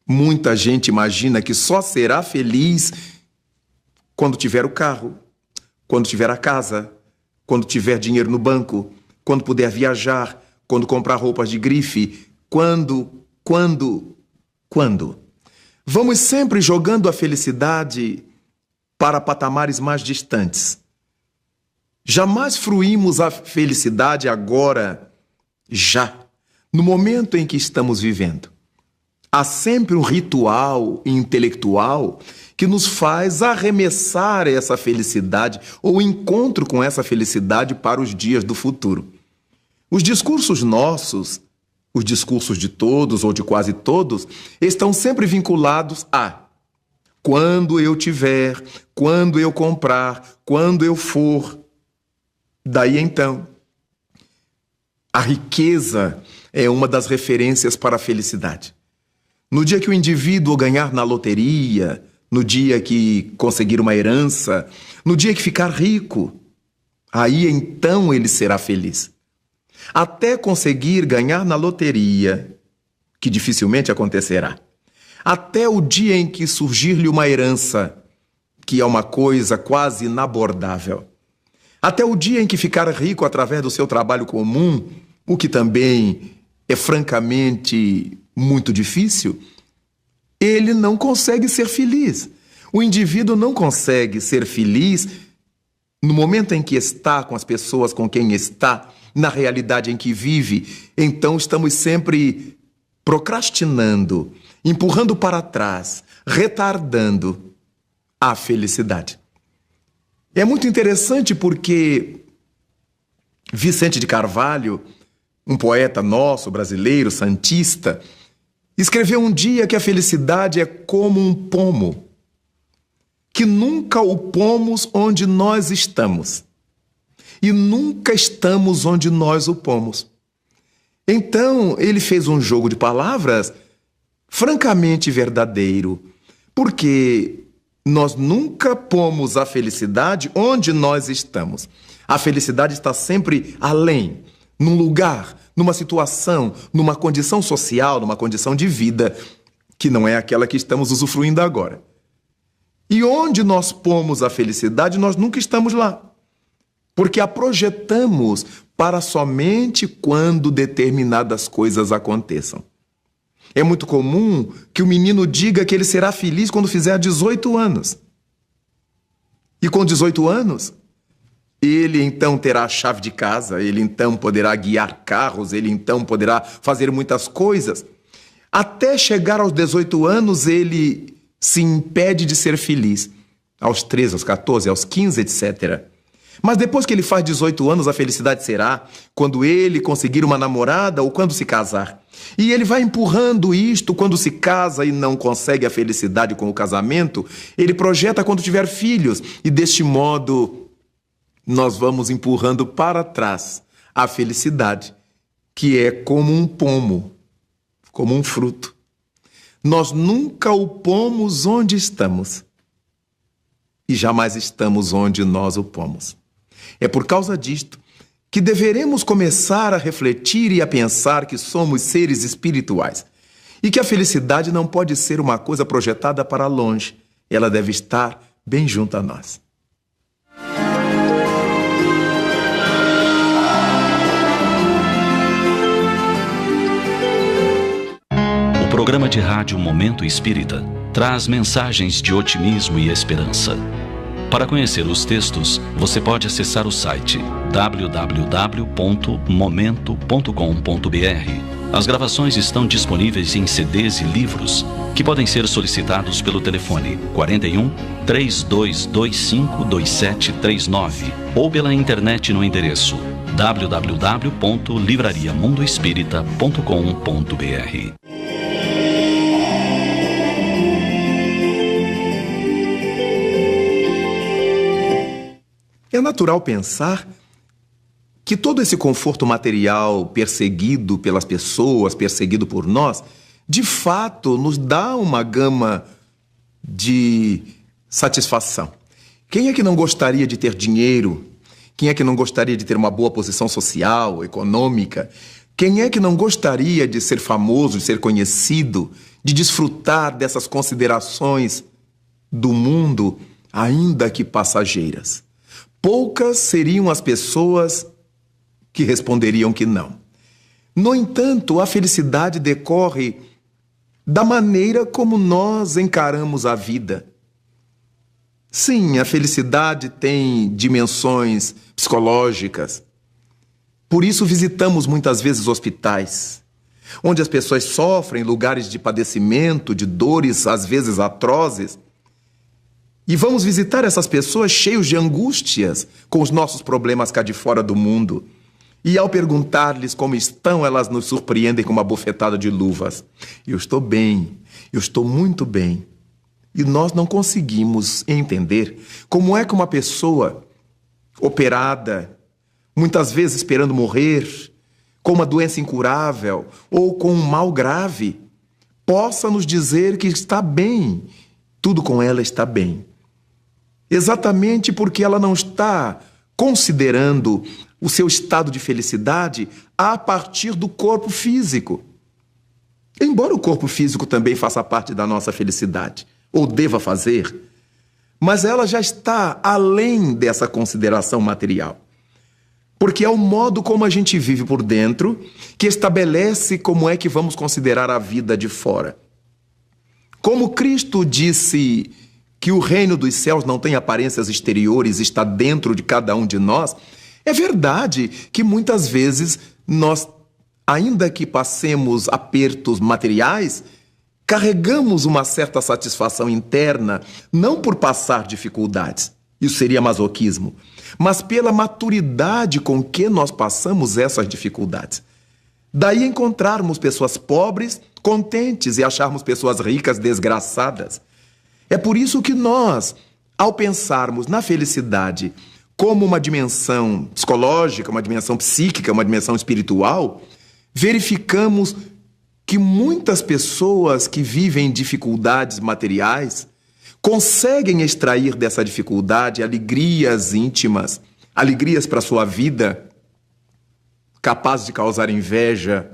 Muita gente imagina que só será feliz quando tiver o carro, quando tiver a casa, quando tiver dinheiro no banco, quando puder viajar, quando comprar roupas de grife, quando. Vamos sempre jogando a felicidade para patamares mais distantes. Jamais fruímos a felicidade agora, já, no momento em que estamos vivendo. Há sempre um ritual intelectual que nos faz arremessar essa felicidade ou encontro com essa felicidade para os dias do futuro. Os discursos nossos, os discursos de todos ou de quase todos, estão sempre vinculados a quando eu tiver, quando eu comprar, quando eu for. Daí então, a riqueza é uma das referências para a felicidade. No dia que o indivíduo ganhar na loteria, no dia que conseguir uma herança, no dia que ficar rico, aí então ele será feliz. Até conseguir ganhar na loteria, que dificilmente acontecerá, até o dia em que surgir-lhe uma herança, que é uma coisa quase inabordável, até o dia em que ficar rico através do seu trabalho comum, o que também é francamente muito difícil, ele não consegue ser feliz. O indivíduo não consegue ser feliz no momento em que está com as pessoas com quem está, na realidade em que vive. Então estamos sempre procrastinando, empurrando para trás, retardando a felicidade. É muito interessante porque Vicente de Carvalho, um poeta nosso, brasileiro, santista, escreveu um dia que a felicidade é como um pomo, que nunca o pomos onde nós estamos e nunca estamos onde nós o pomos. Então, ele fez um jogo de palavras francamente verdadeiro, porque nós nunca pomos a felicidade onde nós estamos. A felicidade está sempre além, num lugar, numa situação, numa condição social, numa condição de vida, que não é aquela que estamos usufruindo agora. E onde nós pomos a felicidade, nós nunca estamos lá, porque a projetamos para somente quando determinadas coisas aconteçam. É muito comum que o menino diga que ele será feliz quando fizer 18 anos. E com 18 anos, ele então terá a chave de casa, ele então poderá guiar carros, ele então poderá fazer muitas coisas. Até chegar aos 18 anos, ele se impede de ser feliz. Aos 13, aos 14, aos 15, etc. Mas depois que ele faz 18 anos, a felicidade será quando ele conseguir uma namorada ou quando se casar. E ele vai empurrando isto quando se casa e não consegue a felicidade com o casamento, ele projeta quando tiver filhos. E deste modo, nós vamos empurrando para trás a felicidade, que é como um pomo, como um fruto. Nós nunca o pomos onde estamos e jamais estamos onde nós o pomos. É por causa disto que deveremos começar a refletir e a pensar que somos seres espirituais e que a felicidade não pode ser uma coisa projetada para longe, ela deve estar bem junto a nós. O programa de rádio Momento Espírita traz mensagens de otimismo e esperança. Para conhecer os textos, você pode acessar o site www.momento.com.br. As gravações estão disponíveis em CDs e livros, que podem ser solicitados pelo telefone 41 3225 2739 ou pela internet no endereço www.livrariamundoespírita.com.br. É natural pensar que todo esse conforto material perseguido pelas pessoas, perseguido por nós, de fato nos dá uma gama de satisfação. Quem é que não gostaria de ter dinheiro? Quem é que não gostaria de ter uma boa posição social, econômica? Quem é que não gostaria de ser famoso, de ser conhecido, de desfrutar dessas considerações do mundo, ainda que passageiras? Poucas seriam as pessoas que responderiam que não. No entanto, a felicidade decorre da maneira como nós encaramos a vida. Sim, a felicidade tem dimensões psicológicas. Por isso visitamos muitas vezes hospitais, onde as pessoas sofrem, lugares de padecimento, de dores às vezes atrozes. E vamos visitar essas pessoas cheios de angústias com os nossos problemas cá de fora do mundo. E ao perguntar-lhes como estão, elas nos surpreendem com uma bofetada de luvas. Eu estou bem, eu estou muito bem. E nós não conseguimos entender como é que uma pessoa operada, muitas vezes esperando morrer, com uma doença incurável ou com um mal grave, possa nos dizer que está bem, tudo com ela está bem. Exatamente porque ela não está considerando o seu estado de felicidade a partir do corpo físico. Embora o corpo físico também faça parte da nossa felicidade, ou deva fazer, mas ela já está além dessa consideração material. Porque é o modo como a gente vive por dentro que estabelece como é que vamos considerar a vida de fora. Como Cristo disse que o reino dos céus não tem aparências exteriores, está dentro de cada um de nós, é verdade que muitas vezes nós, ainda que passemos apertos materiais, carregamos uma certa satisfação interna, não por passar dificuldades, isso seria masoquismo, mas pela maturidade com que nós passamos essas dificuldades. Daí encontrarmos pessoas pobres, contentes, e acharmos pessoas ricas, desgraçadas. É por isso que nós, ao pensarmos na felicidade como uma dimensão psicológica, uma dimensão psíquica, uma dimensão espiritual, verificamos que muitas pessoas que vivem dificuldades materiais conseguem extrair dessa dificuldade alegrias íntimas, alegrias para a sua vida, capazes de causar inveja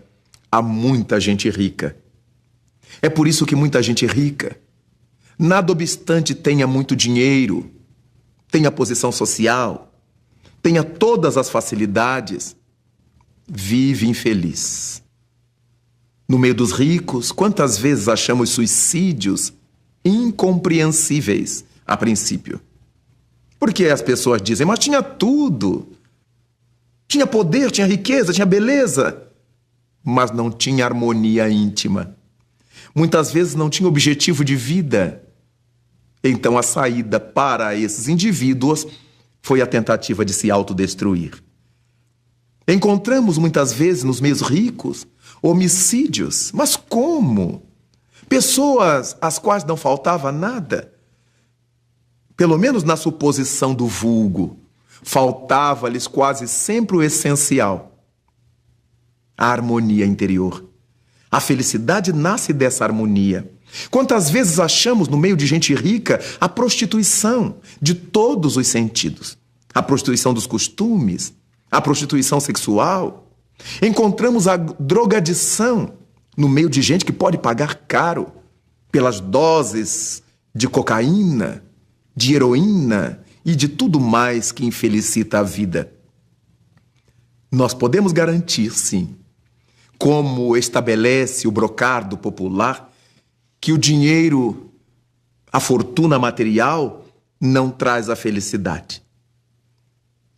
a muita gente rica. É por isso que muita gente rica, nada obstante tenha muito dinheiro, tenha posição social, tenha todas as facilidades, vive infeliz. No meio dos ricos, quantas vezes achamos suicídios incompreensíveis a princípio? Porque as pessoas dizem, mas tinha tudo. Tinha poder, tinha riqueza, tinha beleza, mas não tinha harmonia íntima. Muitas vezes não tinha objetivo de vida. Então a saída para esses indivíduos foi a tentativa de se autodestruir. Encontramos muitas vezes nos meios ricos homicídios. Mas como? Pessoas às quais não faltava nada. Pelo menos na suposição do vulgo, faltava-lhes quase sempre o essencial: a harmonia interior. A felicidade nasce dessa harmonia. Quantas vezes achamos no meio de gente rica a prostituição de todos os sentidos? A prostituição dos costumes, a prostituição sexual. Encontramos a drogadição no meio de gente que pode pagar caro pelas doses de cocaína, de heroína e de tudo mais que infelicita a vida. Nós podemos garantir, sim, como estabelece o brocardo popular, que o dinheiro, a fortuna material, não traz a felicidade.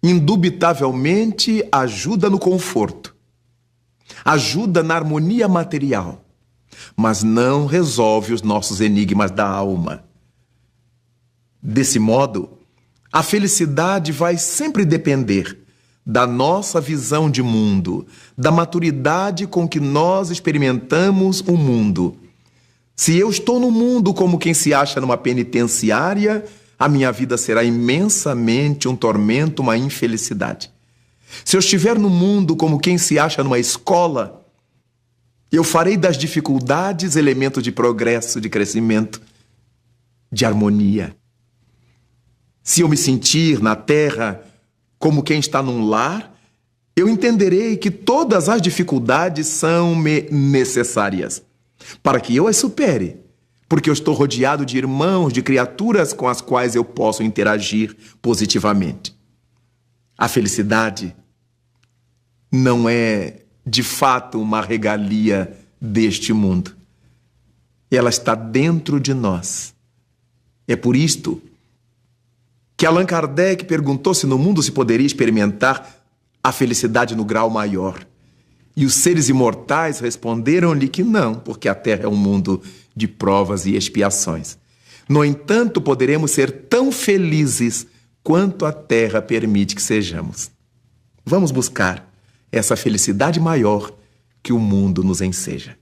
Indubitavelmente ajuda no conforto, ajuda na harmonia material, mas não resolve os nossos enigmas da alma. Desse modo, a felicidade vai sempre depender da nossa visão de mundo, da maturidade com que nós experimentamos o mundo. Se eu estou no mundo como quem se acha numa penitenciária, a minha vida será imensamente um tormento, uma infelicidade. Se eu estiver no mundo como quem se acha numa escola, eu farei das dificuldades elementos de progresso, de crescimento, de harmonia. Se eu me sentir na terra como quem está num lar, eu entenderei que todas as dificuldades são-me necessárias para que eu as supere, porque eu estou rodeado de irmãos, de criaturas com as quais eu posso interagir positivamente. A felicidade não é, de fato, uma regalia deste mundo. Ela está dentro de nós. É por isto que Allan Kardec perguntou se no mundo se poderia experimentar a felicidade no grau maior. E os seres imortais responderam-lhe que não, porque a Terra é um mundo de provas e expiações. No entanto, poderemos ser tão felizes quanto a Terra permite que sejamos. Vamos buscar essa felicidade maior que o mundo nos enseja.